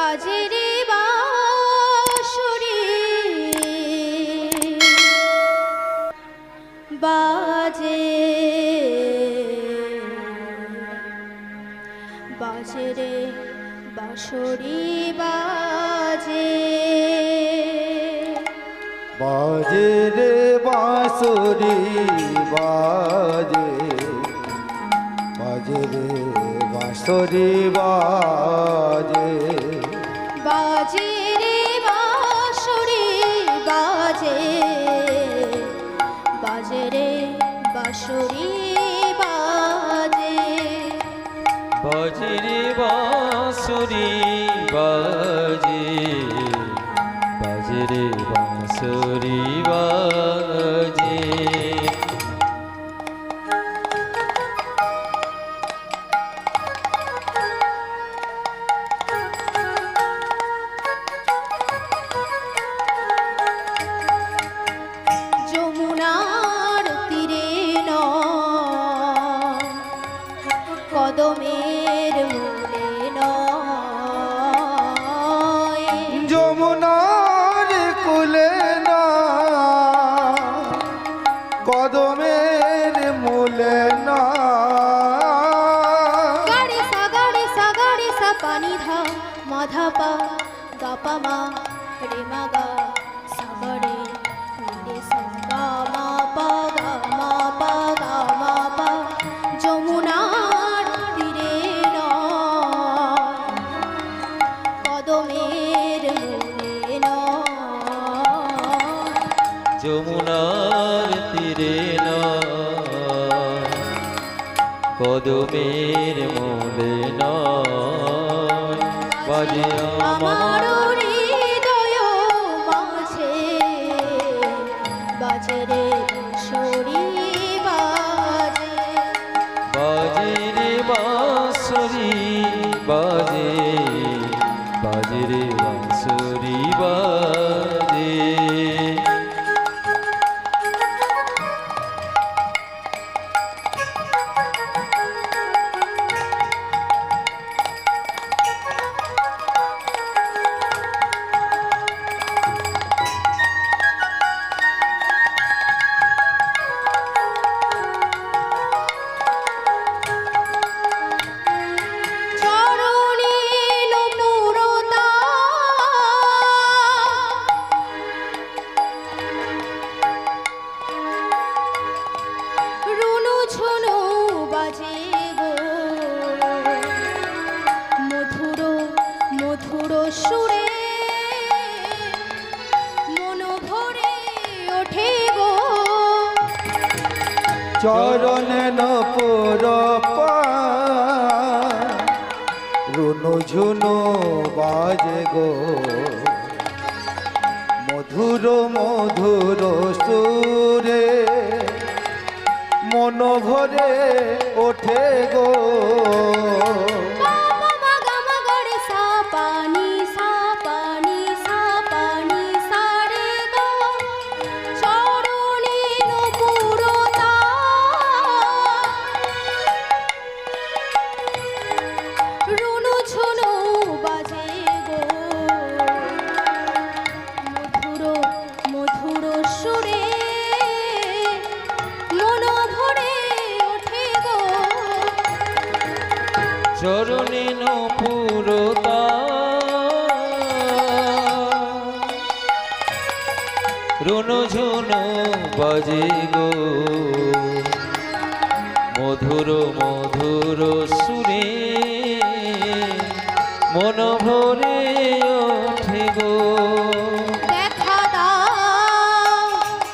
বাজে রে বাঁশরি বাজে বাজে রে বাঁশরি বাজে বাজে রে বাঁশরি বাজে বাজে রে বাঁশরি বাজে বাজে রে বাঁশরি বাজে বাজে রে বাঁশরি বাজে বাজে রে বাঁশরি বাজে বাজে রে বাঁশরি বাজে যমুনার তীরে নয় কদমের মূলে নয় যমুনার কুলে না কদমের মূলে না গাড়ি সা পানি ধা মাধা পা গাপা মা রে মা গা সাগরে রে সা গা মা পা গা মা পা গা মা পা যমুনার তীরে নয় কদমের মূলে নয় যমুনার তীরে নয় কদমের মূলে নয় বাজে আমার আমার হৃদয় মাঝে বাজে রে বাঁশরি বাজে বাজে রে বাঁশরি বাজে বাজে রে বাঁশরি বাজে চরণে নূপুরতা রুনু ঝুনু বাজে গো মধুর মধুর সুরে মন ভরে ওঠে গো চরণে নপুর রুনু ঝুনু বাজে গো মধুর মধুর সুরে মন ভরে ওঠে গো সা পানি সা পানি সা পানি সা রে গো চরণে নূপুরতা রুনু ঝুনু বাজে গো মধুর মধুর সুরে মন ভরে ওঠে গো চরণে নপুরতা রুনু ঝুনু বাজে গো মধুর মধুর সুরে মন ভরে ওঠে গো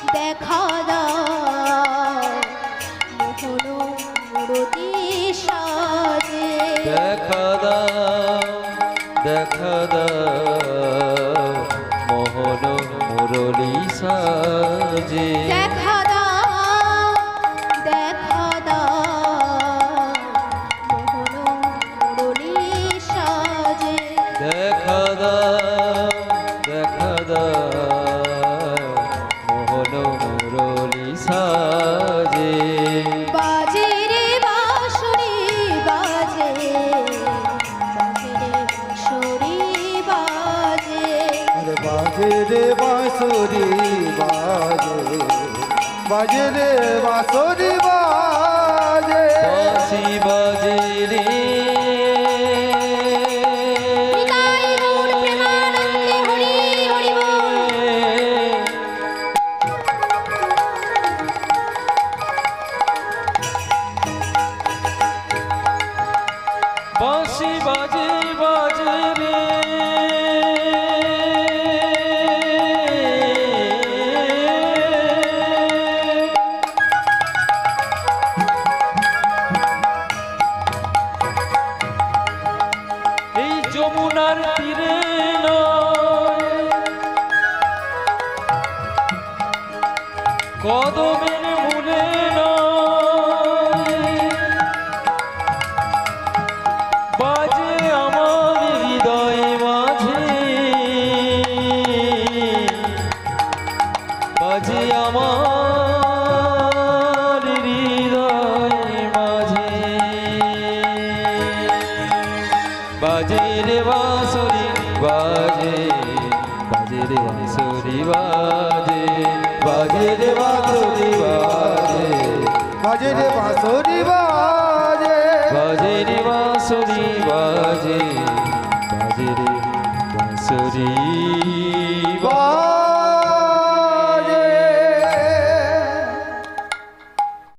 দেখা দাও মোহন মূরতি সাজে দেখা দাও মোহন মুরলী সাজে দেখা দাও মোহন মূরতি সাজে দেখা দাও মোহন মুরলী সাজে বাজে রে বাঁশরি বাজে রে বাঁশুরি বাজে বাজে রে বাঁশুরি বাজে বাঁশি বাজে রে নিতাই গৌর প্রেমানন্দে হরি হরি বল। বাঁশি বাজে বাজে রে এই যমুনার তীরে নয়, কদমের মূলে নয়, বাজে আমার হৃদয় মাঝে, বাজে আমার হৃদয় মাঝে, বাজে রে বাঁশুরি বাজে, বাজে রে বাঁশুরি বাজে, বাজে রে বাঁশুরি বাজে, বাজে রে বাঁশুরি বাজে বাজে রে বাঁশুরি বাজে, বাজে রে বাঁশুরি বাজে।